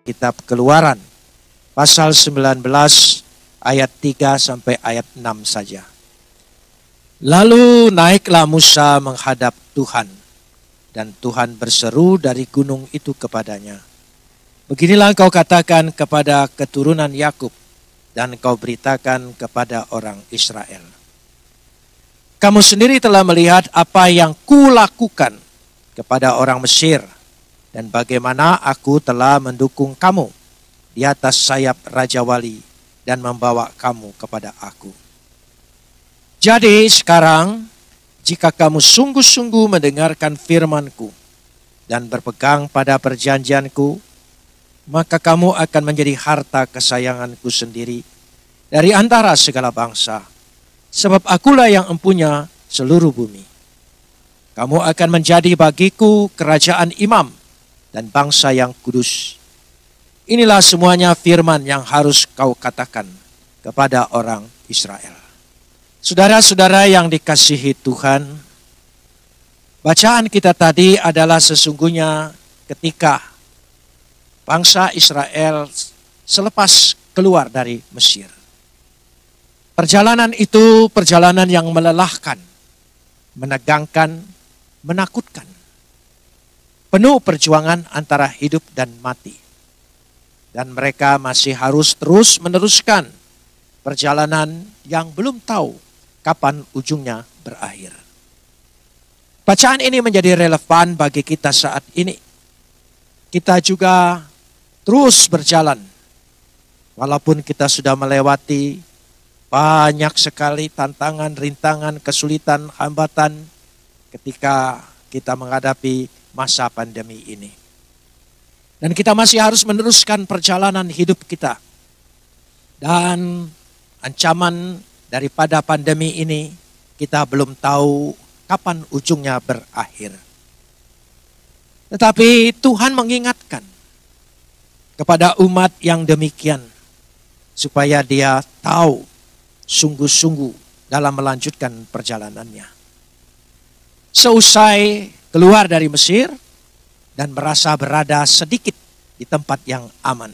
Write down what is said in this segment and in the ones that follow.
Kitab Keluaran pasal 19 ayat 3 sampai ayat 6 saja. Lalu naiklah Musa menghadap Tuhan, dan Tuhan berseru dari gunung itu kepadanya, beginilah engkau katakan kepada keturunan Yakub, dan engkau beritakan kepada orang Israel. Kamu sendiri telah melihat apa yang kulakukan kepada orang Mesir, dan bagaimana aku telah mendukung kamu di atas sayap Raja Wali dan membawa kamu kepada aku. Jadi sekarang, jika kamu sungguh-sungguh mendengarkan firman-Ku dan berpegang pada perjanjian-Ku, maka kamu akan menjadi harta kesayangan-Ku sendiri dari antara segala bangsa, sebab akulah yang empunya seluruh bumi. Kamu akan menjadi bagiku kerajaan imam dan bangsa yang kudus. Inilah semuanya firman yang harus kau katakan kepada orang Israel. Saudara-saudara yang dikasihi Tuhan, bacaan kita tadi adalah sesungguhnya ketika bangsa Israel selepas keluar dari Mesir. Perjalanan itu perjalanan yang melelahkan, menegangkan, menakutkan. Penuh perjuangan antara hidup dan mati. Dan mereka masih harus terus meneruskan perjalanan yang belum tahu kapan ujungnya berakhir. Bacaan ini menjadi relevan bagi kita saat ini. Kita juga terus berjalan. Walaupun kita sudah melewati banyak sekali tantangan, rintangan, kesulitan, hambatan ketika kita menghadapi masa pandemi ini. Dan kita masih harus meneruskan perjalanan hidup kita. Dan ancaman daripada pandemi ini kita belum tahu kapan ujungnya berakhir. Tetapi Tuhan mengingatkan kepada umat yang demikian supaya dia tahu sungguh-sungguh dalam melanjutkan perjalanannya. Seusai keluar dari Mesir dan merasa berada sedikit di tempat yang aman,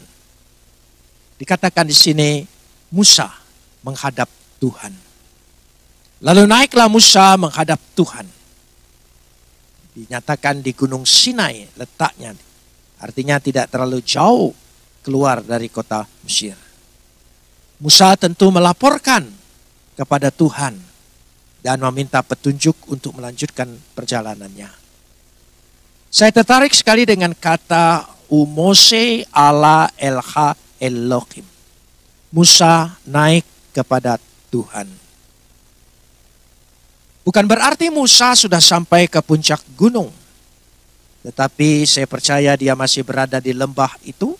dikatakan di sini Musa menghadap Tuhan. Lalu naiklah Musa menghadap Tuhan. Dinyatakan di Gunung Sinai letaknya, artinya tidak terlalu jauh keluar dari kota Mesir. Musa tentu melaporkan kepada Tuhan dan meminta petunjuk untuk melanjutkan perjalanannya. Saya tertarik sekali dengan kata Mose ala elha Elohim. Musa naik kepada Tuhan. Bukan berarti Musa sudah sampai ke puncak gunung. Tetapi saya percaya dia masih berada di lembah itu.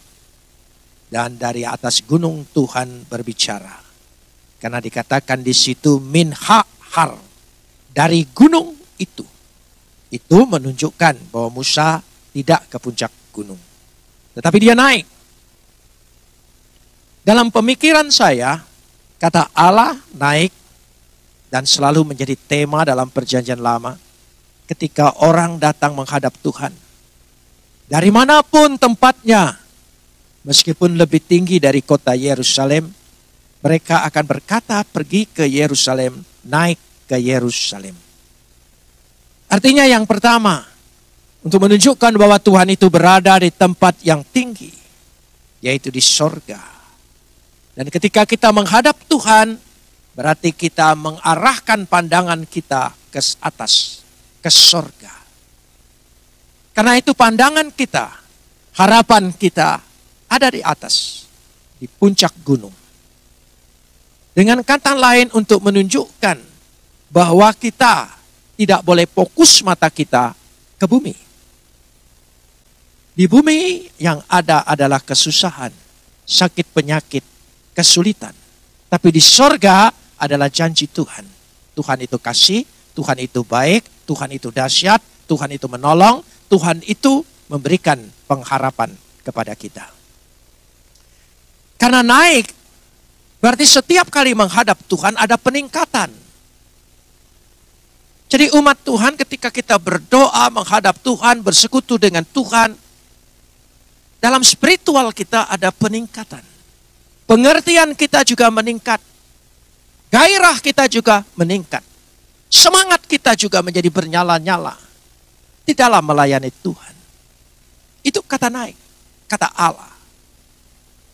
Dan dari atas gunung Tuhan berbicara. Karena dikatakan di situ min har, dari gunung itu. Itu menunjukkan bahwa Musa tidak ke puncak gunung. Tetapi dia naik. Dalam pemikiran saya, kata Allah naik dan selalu menjadi tema dalam perjanjian lama. Ketika orang datang menghadap Tuhan. Dari manapun tempatnya, meskipun lebih tinggi dari kota Yerusalem, mereka akan berkata pergi ke Yerusalem, naik ke Yerusalem. Artinya yang pertama, untuk menunjukkan bahwa Tuhan itu berada di tempat yang tinggi, yaitu di sorga. Dan ketika kita menghadap Tuhan, berarti kita mengarahkan pandangan kita ke atas, ke sorga. Karena itu pandangan kita, harapan kita ada di atas, di puncak gunung. Dengan kata lain untuk menunjukkan bahwa kita tidak boleh fokus mata kita ke bumi. Di bumi yang ada adalah kesusahan, sakit penyakit, kesulitan. Tapi di sorga adalah janji Tuhan. Tuhan itu kasih, Tuhan itu baik, Tuhan itu dahsyat, Tuhan itu menolong, Tuhan itu memberikan pengharapan kepada kita. Karena naik, berarti setiap kali menghadap Tuhan ada peningkatan. Jadi umat Tuhan ketika kita berdoa menghadap Tuhan, bersekutu dengan Tuhan, dalam spiritual kita ada peningkatan. Pengertian kita juga meningkat. Gairah kita juga meningkat. Semangat kita juga menjadi bernyala-nyala di dalam melayani Tuhan. Itu kata naik, kata Allah.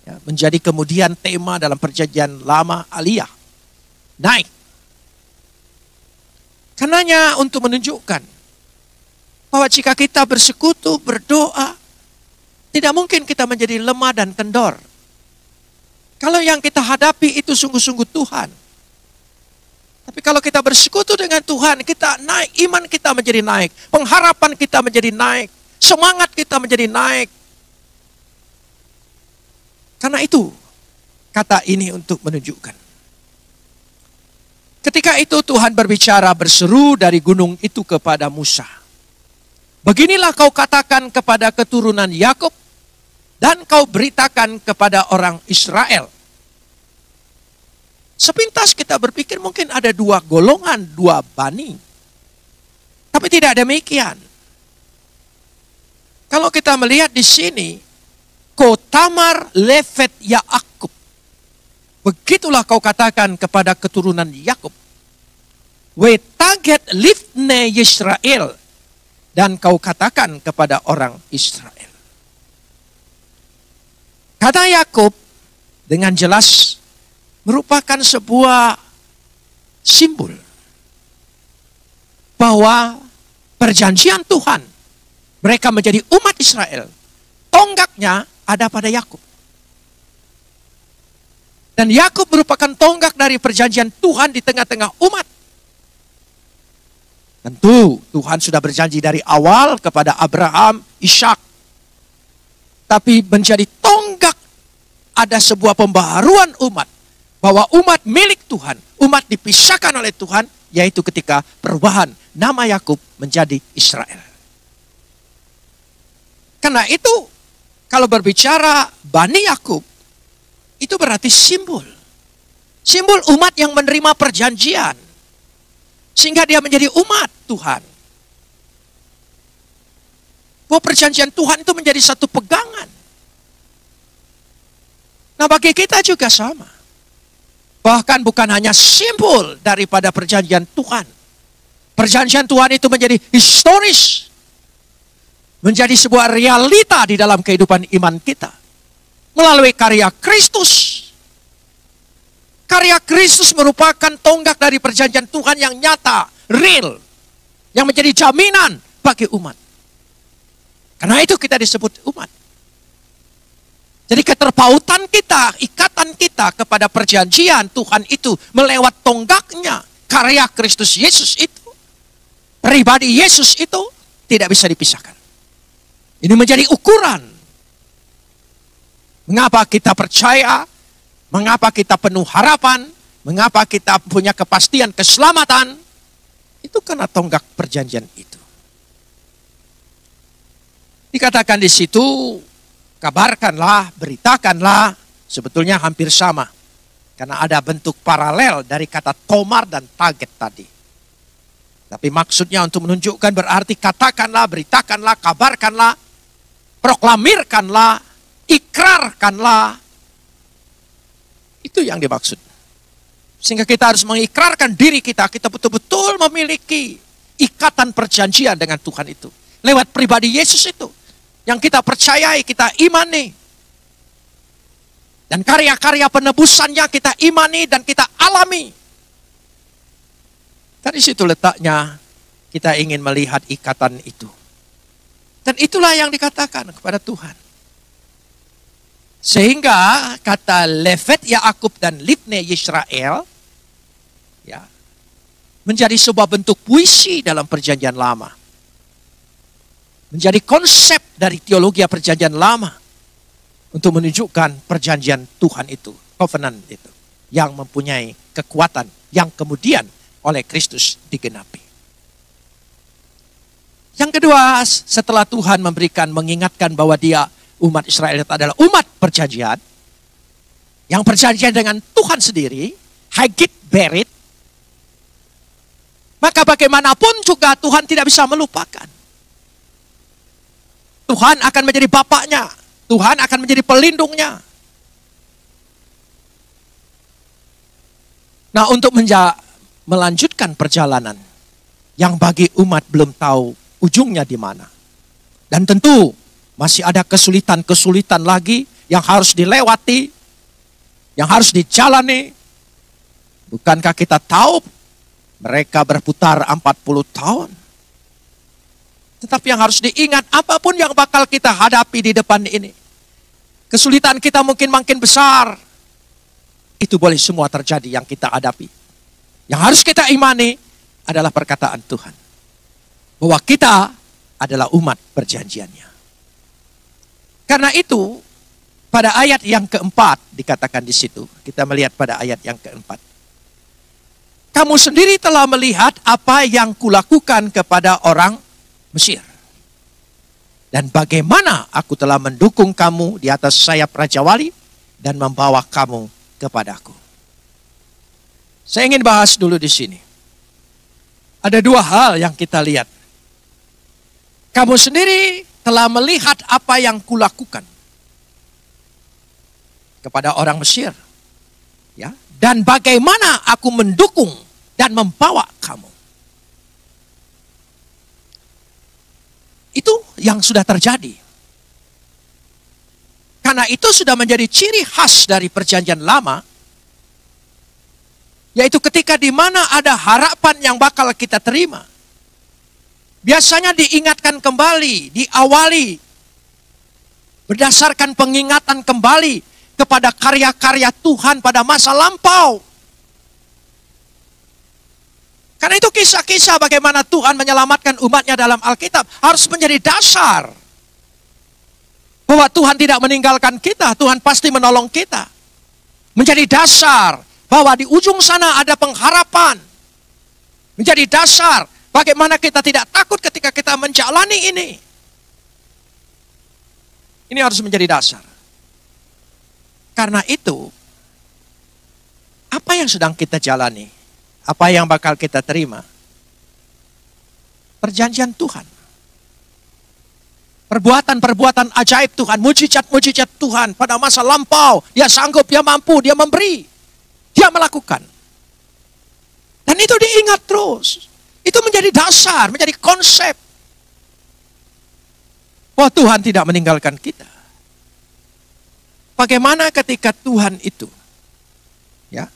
Ya, menjadi kemudian tema dalam perjanjian lama aliyah. Naik. Karenanya untuk menunjukkan bahwa jika kita bersekutu, berdoa, tidak mungkin kita menjadi lemah dan kendor. Kalau yang kita hadapi itu sungguh-sungguh Tuhan. Tapi kalau kita bersekutu dengan Tuhan, kita naik, iman kita menjadi naik, pengharapan kita menjadi naik, semangat kita menjadi naik. Karena itu, kata ini untuk menunjukkan. Ketika itu Tuhan berbicara berseru dari gunung itu kepada Musa. Beginilah kau katakan kepada keturunan Yakub dan kau beritakan kepada orang Israel. Sepintas kita berpikir mungkin ada dua golongan, dua bani. Tapi tidak demikian. Kalau kita melihat di sini, Kotamar Levet Yaakub. Begitulah kau katakan kepada keturunan Yakub. Wetaget Livne Yisrael. Dan kau katakan kepada orang Israel. Kata Yakub dengan jelas merupakan sebuah simbol bahwa perjanjian Tuhan, mereka menjadi umat Israel, tonggaknya ada pada Yakub. Dan Yakub merupakan tonggak dari perjanjian Tuhan di tengah-tengah umat. Tentu Tuhan sudah berjanji dari awal kepada Abraham, Ishak. Tapi menjadi tonggak ada sebuah pembaharuan umat. Bahwa umat milik Tuhan, umat dipisahkan oleh Tuhan, yaitu ketika perubahan nama Yakub menjadi Israel. Karena itu, kalau berbicara Bani Yakub, itu berarti simbol. Simbol umat yang menerima perjanjian. Sehingga dia menjadi umat Tuhan. Bahwa perjanjian Tuhan itu menjadi satu pegangan. Nah bagi kita juga sama. Bahkan bukan hanya simbol daripada perjanjian Tuhan. Perjanjian Tuhan itu menjadi historis. Menjadi sebuah realita di dalam kehidupan iman kita. Melalui karya Kristus. Karya Kristus merupakan tonggak dari perjanjian Tuhan yang nyata, real. Yang menjadi jaminan bagi umat. Karena itu kita disebut umat. Jadi keterpautan kita, ikatan kita kepada perjanjian Tuhan itu melewat tonggaknya karya Kristus Yesus itu. Pribadi Yesus itu tidak bisa dipisahkan. Ini menjadi ukuran. Mengapa kita percaya, mengapa kita penuh harapan, mengapa kita punya kepastian keselamatan, itu karena tonggak perjanjian itu. Dikatakan di situ, kabarkanlah, beritakanlah, sebetulnya hampir sama. Karena ada bentuk paralel dari kata tomar dan target tadi. Tapi maksudnya untuk menunjukkan berarti katakanlah, beritakanlah, kabarkanlah, proklamirkanlah, ikrarkanlah. Itu yang dimaksud. Sehingga kita harus mengikrarkan diri kita, kita betul-betul memiliki ikatan perjanjian dengan Tuhan itu. Lewat pribadi Yesus itu. Yang kita percayai, kita imani. Dan karya-karya penebusannya kita imani dan kita alami. Dari situ letaknya kita ingin melihat ikatan itu. Dan itulah yang dikatakan kepada Tuhan. Sehingga kata Levet Yaakub dan Livne Yisrael ya, menjadi sebuah bentuk puisi dalam perjanjian lama. Menjadi konsep dari teologi perjanjian lama untuk menunjukkan perjanjian Tuhan itu, covenant itu, yang mempunyai kekuatan yang kemudian oleh Kristus digenapi. Yang kedua, setelah Tuhan mengingatkan bahwa dia umat Israel itu adalah umat perjanjian, yang perjanjian dengan Tuhan sendiri, Hagit Berit, maka bagaimanapun juga Tuhan tidak bisa melupakan. Tuhan akan menjadi bapaknya. Tuhan akan menjadi pelindungnya. Nah, untuk melanjutkan perjalanan yang bagi umat belum tahu ujungnya di mana. Dan tentu masih ada kesulitan-kesulitan lagi yang harus dilewati, yang harus dijalani. Bukankah kita tahu mereka berputar 40 tahun? Tetapi yang harus diingat, apapun yang bakal kita hadapi di depan ini, kesulitan kita mungkin makin besar, itu boleh semua terjadi yang kita hadapi. Yang harus kita imani adalah perkataan Tuhan, bahwa kita adalah umat perjanjiannya. Karena itu, pada ayat yang keempat dikatakan di situ, kita melihat pada ayat yang keempat. Kamu sendiri telah melihat apa yang kulakukan kepada orang Mesir. Dan bagaimana aku telah mendukung kamu di atas sayap Raja Wali dan membawa kamu kepadaku. Saya ingin bahas dulu di sini. Ada dua hal yang kita lihat. Kamu sendiri telah melihat apa yang kulakukan kepada orang Mesir. Ya, dan bagaimana aku mendukung dan membawa kamu. Itu yang sudah terjadi. Karena itu sudah menjadi ciri khas dari perjanjian lama. Yaitu ketika di mana ada harapan yang bakal kita terima. Biasanya diingatkan kembali, diawali. Berdasarkan pengingatan kembali kepada karya-karya Tuhan pada masa lampau. Karena itu kisah-kisah bagaimana Tuhan menyelamatkan umatnya dalam Alkitab harus menjadi dasar. Bahwa Tuhan tidak meninggalkan kita, Tuhan pasti menolong kita. Menjadi dasar bahwa di ujung sana ada pengharapan. Menjadi dasar bagaimana kita tidak takut ketika kita menjalani ini. Ini harus menjadi dasar. Karena itu, apa yang sedang kita jalani? Apa yang bakal kita terima? Perjanjian Tuhan. Perbuatan-perbuatan ajaib Tuhan. Mujizat-mujizat Tuhan pada masa lampau. Dia sanggup, dia mampu, dia memberi. Dia melakukan. Dan itu diingat terus. Itu menjadi dasar, menjadi konsep. Bahwa Tuhan tidak meninggalkan kita. Bagaimana ketika Tuhan itu ya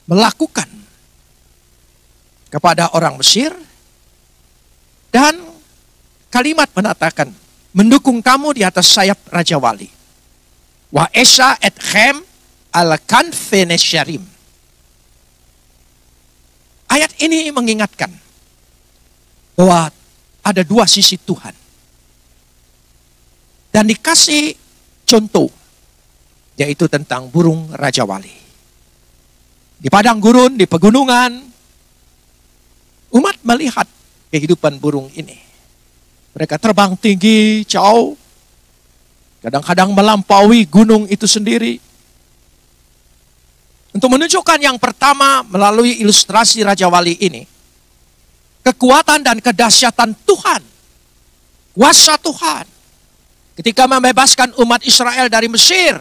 melakukan kepada orang Mesir, dan kalimat menatakan, mendukung kamu di atas sayap Raja Wali. Wa esa etchem al-kanfe nesyarim. Ayat ini mengingatkan bahwa ada dua sisi Tuhan. Dan dikasih contoh, yaitu tentang burung Raja Wali. Di padang gurun, di pegunungan, umat melihat kehidupan burung ini. Mereka terbang tinggi, jauh. Kadang-kadang melampaui gunung itu sendiri. Untuk menunjukkan yang pertama melalui ilustrasi Raja Wali ini. Kekuatan dan kedahsyatan Tuhan. Kuasa Tuhan. Ketika membebaskan umat Israel dari Mesir.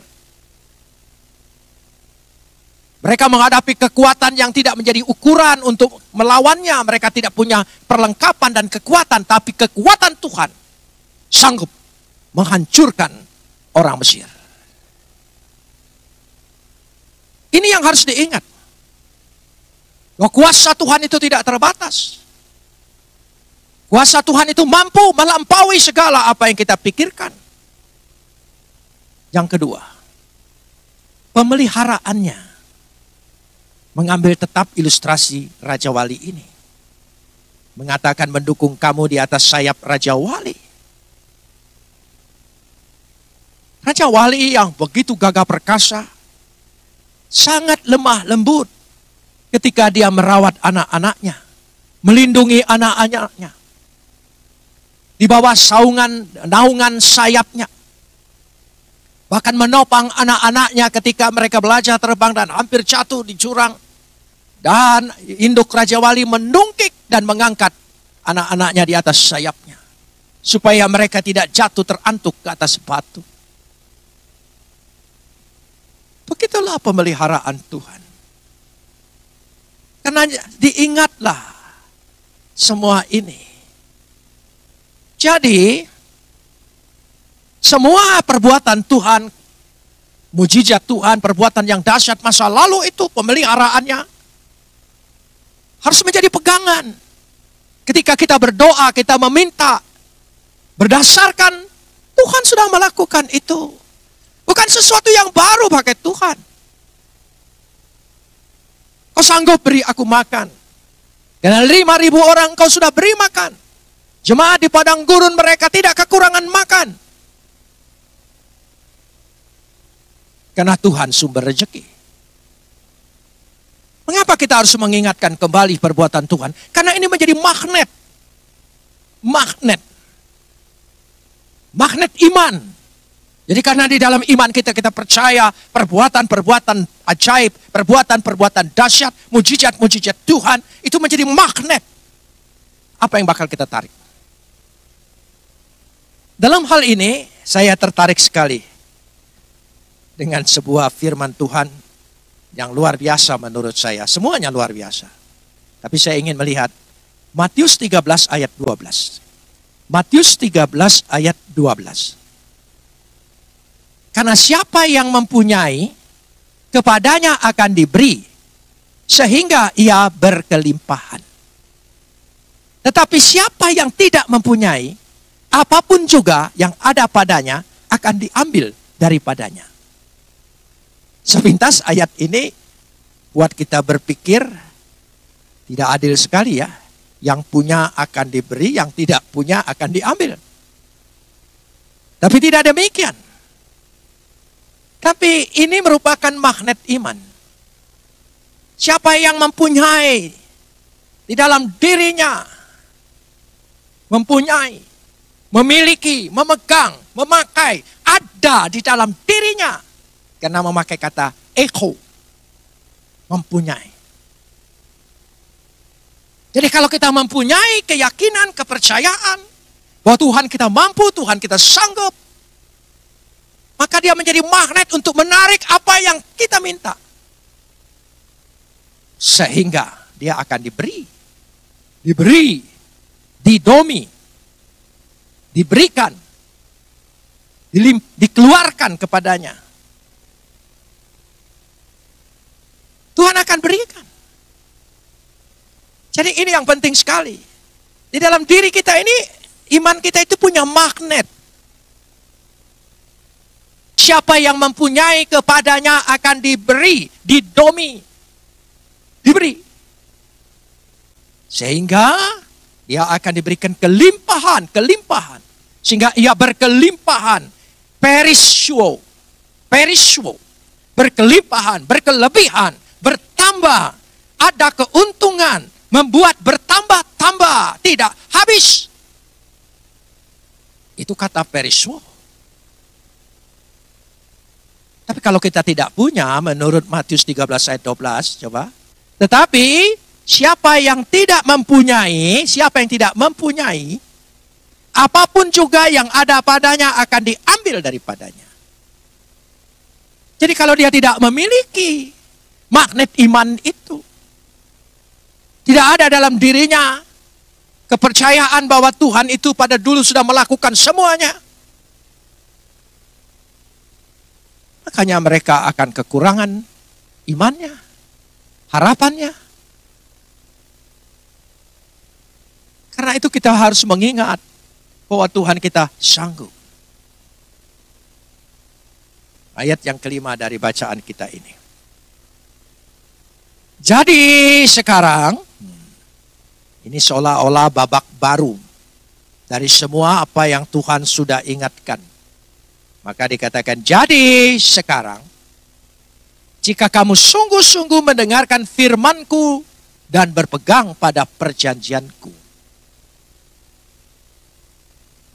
Mereka menghadapi kekuatan yang tidak menjadi ukuran untuk melawannya. Mereka tidak punya perlengkapan dan kekuatan. Tapi kekuatan Tuhan sanggup menghancurkan orang Mesir. Ini yang harus diingat. Bahwa kuasa Tuhan itu tidak terbatas. Kuasa Tuhan itu mampu melampaui segala apa yang kita pikirkan. Yang kedua, pemeliharaannya. Mengambil tetap ilustrasi Raja Wali ini. Mengatakan mendukung kamu di atas sayap Raja Wali. Raja Wali yang begitu gagah perkasa. Sangat lemah lembut. Ketika dia merawat anak-anaknya. Melindungi anak-anaknya. Di bawah naungan sayapnya. Bahkan menopang anak-anaknya ketika mereka belajar terbang dan hampir jatuh di jurang. Dan induk Raja Wali menungkik dan mengangkat anak-anaknya di atas sayapnya. Supaya mereka tidak jatuh terantuk ke atas batu. Begitulah pemeliharaan Tuhan. Karena diingatlah semua ini. Jadi, semua perbuatan Tuhan, mujizat Tuhan, perbuatan yang dahsyat masa lalu itu pemeliharaannya harus menjadi pegangan. Ketika kita berdoa, kita meminta, berdasarkan Tuhan sudah melakukan itu. Bukan sesuatu yang baru pakai Tuhan. Kau sanggup beri aku makan. Karena 5.000 orang kau sudah beri makan. Jemaat di padang gurun mereka tidak kekurangan makan. Karena Tuhan sumber rezeki. Mengapa kita harus mengingatkan kembali perbuatan Tuhan? Karena ini menjadi magnet. Magnet. Magnet iman. Jadi karena di dalam iman kita percaya perbuatan-perbuatan ajaib, perbuatan-perbuatan dahsyat, mujizat-mujizat Tuhan, itu menjadi magnet. Apa yang bakal kita tarik? Dalam hal ini, saya tertarik sekali dengan sebuah firman Tuhan yang luar biasa menurut saya. Semuanya luar biasa. Tapi saya ingin melihat Matius 13 ayat 12. Matius 13 ayat 12. Karena siapa yang mempunyai, kepadanya akan diberi, sehingga ia berkelimpahan. Tetapi siapa yang tidak mempunyai, apapun juga yang ada padanya akan diambil daripadanya. Sepintas ayat ini buat kita berpikir tidak adil sekali ya. Yang punya akan diberi, yang tidak punya akan diambil. Tapi tidak demikian. Tapi ini merupakan magnet iman. Siapa yang mempunyai di dalam dirinya, mempunyai, memiliki, memegang, memakai, ada di dalam dirinya. Karena memakai kata ego, mempunyai. Jadi kalau kita mempunyai keyakinan, kepercayaan, bahwa Tuhan kita mampu, Tuhan kita sanggup, maka dia menjadi magnet untuk menarik apa yang kita minta. Sehingga dia akan diberi, didomi, diberikan, dikeluarkan kepadanya. Tuhan akan berikan. Jadi ini yang penting sekali. Di dalam diri kita ini, iman kita itu punya magnet. Siapa yang mempunyai kepadanya akan diberi, didomi, diberi. Sehingga dia akan diberikan kelimpahan. Sehingga ia berkelimpahan. Perishuo. Berkelimpahan, berkelebihan, bertambah. Ada keuntungan. Membuat bertambah-tambah, tidak habis. Itu kata perishuo. Tapi kalau kita tidak punya, menurut Matius 13 ayat 12, coba. Tetapi siapa yang tidak mempunyai, apapun juga yang ada padanya akan diambil daripadanya. Jadi kalau dia tidak memiliki magnet iman itu, tidak ada dalam dirinya kepercayaan bahwa Tuhan itu pada dulu sudah melakukan semuanya, makanya mereka akan kekurangan imannya, harapannya. Karena itu kita harus mengingat bahwa Tuhan kita sanggup. Ayat yang kelima dari bacaan kita ini. Jadi sekarang, ini seolah-olah babak baru dari semua apa yang Tuhan sudah ingatkan. Maka dikatakan, jadi sekarang, jika kamu sungguh-sungguh mendengarkan firman-Ku dan berpegang pada perjanjian-Ku,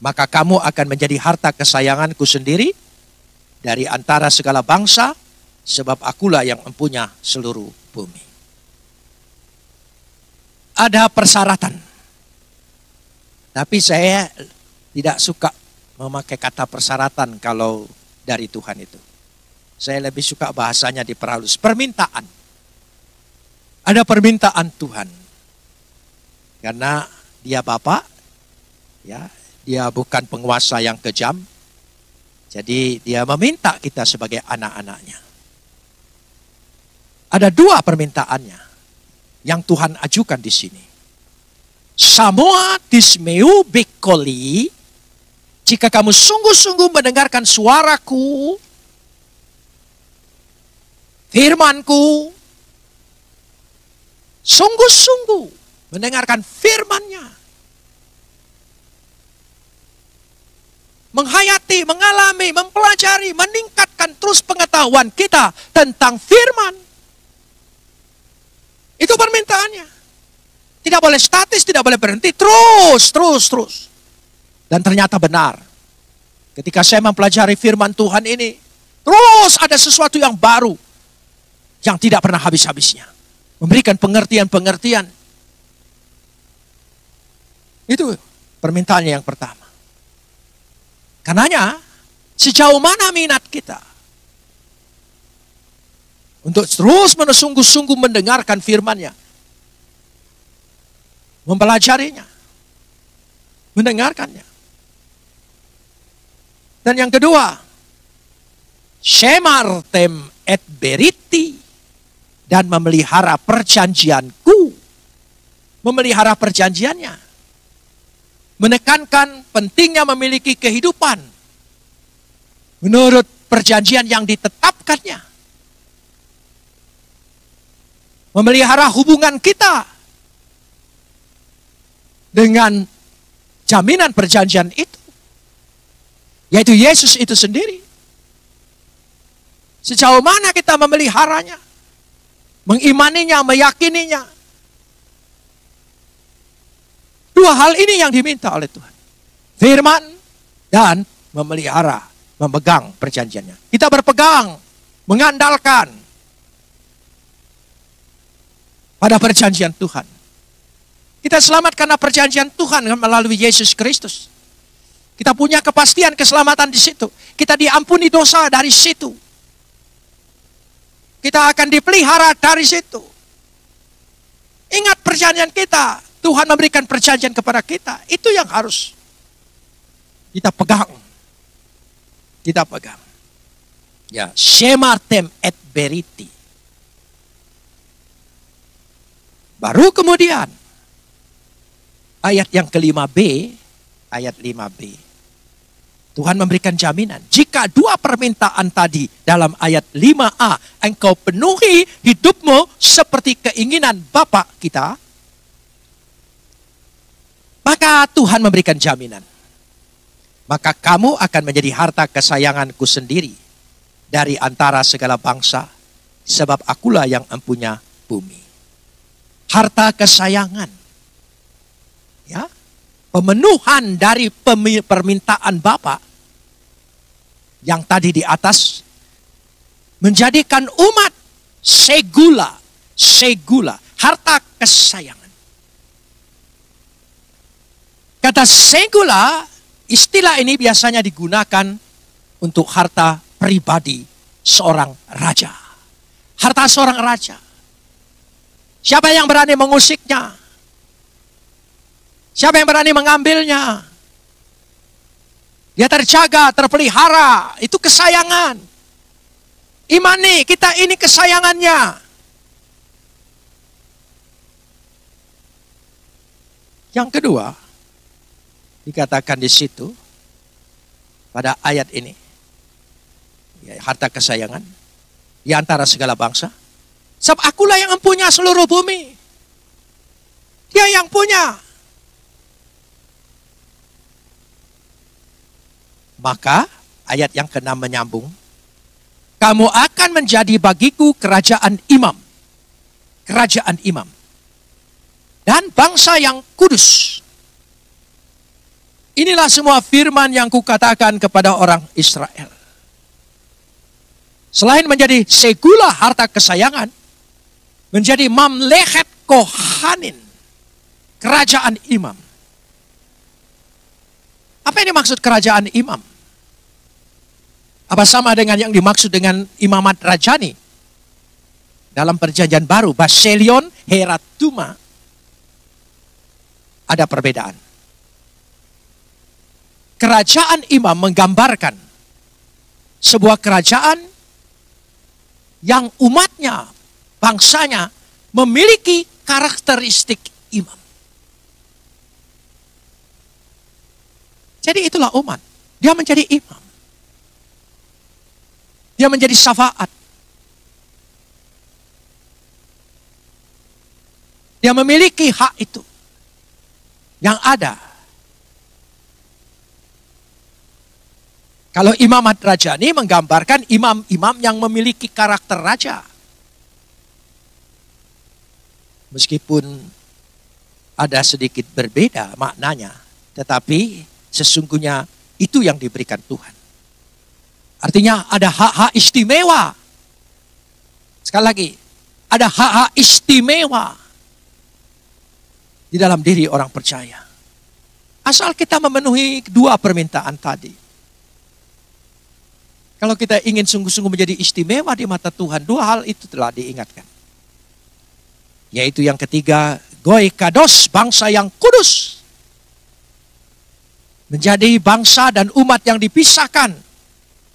maka kamu akan menjadi harta kesayangan-Ku sendiri dari antara segala bangsa, sebab Akulah yang mempunyai seluruh bumi. Ada persyaratan. Tapi saya tidak suka memakai kata persyaratan kalau dari Tuhan itu. Saya lebih suka bahasanya diperhalus. Permintaan. Ada permintaan Tuhan. Karena dia Bapa, ya, dia bukan penguasa yang kejam. Jadi dia meminta kita sebagai anak-anaknya. Ada dua permintaannya yang Tuhan ajukan di sini. Samoa tismeu bekoli, jika kamu sungguh-sungguh mendengarkan suaraku, firmanku, sungguh-sungguh mendengarkan firman-Nya, menghayati, mengalami, mempelajari, meningkatkan terus pengetahuan kita tentang firman. Itu permintaannya. Tidak boleh statis, tidak boleh berhenti, terus. Dan ternyata benar. Ketika saya mempelajari firman Tuhan ini, terus ada sesuatu yang baru, yang tidak pernah habis-habisnya. Memberikan pengertian-pengertian. Itu permintaannya yang pertama. Karenanya, sejauh mana minat kita untuk terus sungguh-sungguh mendengarkan firman-Nya, mempelajarinya, mendengarkannya. Dan yang kedua, shemartem et beriti, dan memelihara perjanjianku, memelihara perjanjiannya. Menekankan pentingnya memiliki kehidupan menurut perjanjian yang ditetapkannya. Memelihara hubungan kita dengan jaminan perjanjian itu, yaitu Yesus itu sendiri. Sejauh mana kita memeliharanya, mengimaninya, meyakininya. Dua hal ini yang diminta oleh Tuhan. Firman dan memelihara, memegang perjanjiannya. Kita berpegang, mengandalkan pada perjanjian Tuhan. Kita selamat karena perjanjian Tuhan melalui Yesus Kristus. Kita punya kepastian keselamatan di situ. Kita diampuni dosa dari situ. Kita akan dipelihara dari situ. Ingat perjanjian kita. Tuhan memberikan perjanjian kepada kita. Itu yang harus kita pegang. Kita pegang. Ya, shemartem et beriti. Baru kemudian ayat yang ke-5b, ayat 5b. Tuhan memberikan jaminan. Jika dua permintaan tadi dalam ayat 5a, engkau penuhi hidupmu seperti keinginan Bapa kita, maka Tuhan memberikan jaminan. Maka kamu akan menjadi harta kesayanganku sendiri dari antara segala bangsa, sebab akulah yang empunya bumi. Harta kesayangan. Ya, pemenuhan dari permintaan Bapa yang tadi di atas menjadikan umat segula, harta kesayangan. Kata segula, istilah ini biasanya digunakan untuk harta pribadi seorang raja. Harta seorang raja. Siapa yang berani mengusiknya? Siapa yang berani mengambilnya? Dia terjaga, terpelihara. Itu kesayangan. Imani, kita ini kesayangannya. Yang kedua, dikatakan di situ pada ayat ini, ya, harta kesayangan di antara segala bangsa. Sebab akulah yang mempunyai seluruh bumi. Dia yang punya. Maka ayat yang ke-6 menyambung. Kamu akan menjadi bagiku kerajaan imam. Kerajaan imam. Dan bangsa yang kudus. Inilah semua firman yang kukatakan kepada orang Israel. Selain menjadi segula harta kesayangan, menjadi mamlechet kohanin, kerajaan imam. Apa ini maksud kerajaan imam? Apa sama dengan yang dimaksud dengan imamat rajani? Dalam perjanjian baru, baselion heratuma, ada perbedaan. Kerajaan imam menggambarkan sebuah kerajaan yang umatnya, bangsanya, memiliki karakteristik imam. Jadi itulah umat. Dia menjadi imam. Dia menjadi syafaat. Dia memiliki hak itu. Yang ada. Kalau imamat rajani menggambarkan imam-imam yang memiliki karakter raja. Meskipun ada sedikit berbeda maknanya. Tetapi sesungguhnya itu yang diberikan Tuhan. Artinya ada hak-hak istimewa. Sekali lagi, ada hak-hak istimewa di dalam diri orang percaya. Asal kita memenuhi dua permintaan tadi. Kalau kita ingin sungguh-sungguh menjadi istimewa di mata Tuhan, dua hal itu telah diingatkan. Yaitu yang ketiga, Goy Kados, bangsa yang kudus. Menjadi bangsa dan umat yang dipisahkan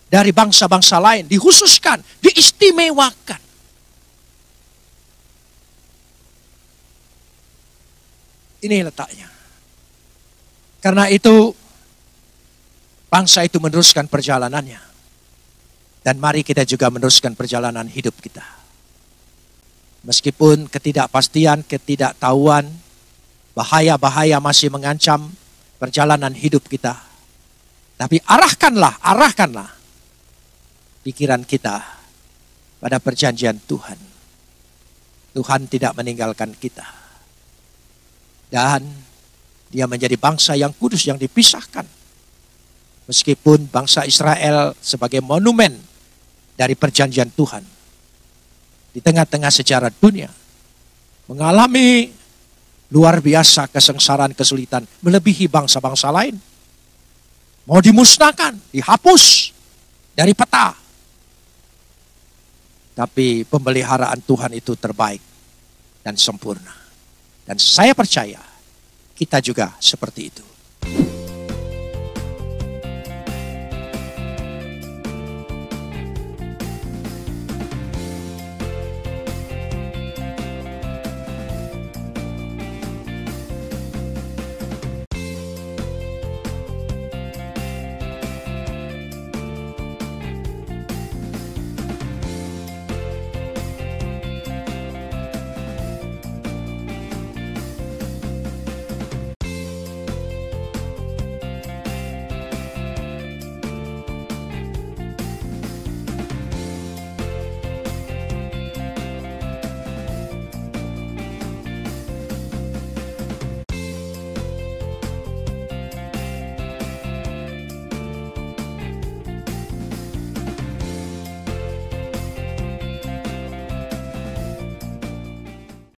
dari bangsa-bangsa lain, dikhususkan, diistimewakan. Ini letaknya. Karena itu, bangsa itu meneruskan perjalanannya. Dan mari kita juga meneruskan perjalanan hidup kita. Meskipun ketidakpastian, ketidaktahuan, bahaya-bahaya masih mengancam perjalanan hidup kita. Tapi arahkanlah pikiran kita pada perjanjian Tuhan. Tuhan tidak meninggalkan kita. Dan dia menjadi bangsa yang kudus, yang dipisahkan. Meskipun bangsa Israel sebagai monumen dari perjanjian Tuhan. Di tengah-tengah sejarah dunia. Mengalami luar biasa kesengsaraan, kesulitan. Melebihi bangsa-bangsa lain. Mau dimusnahkan, dihapus dari peta. Tapi pemeliharaan Tuhan itu terbaik dan sempurna. Dan saya percaya kita juga seperti itu.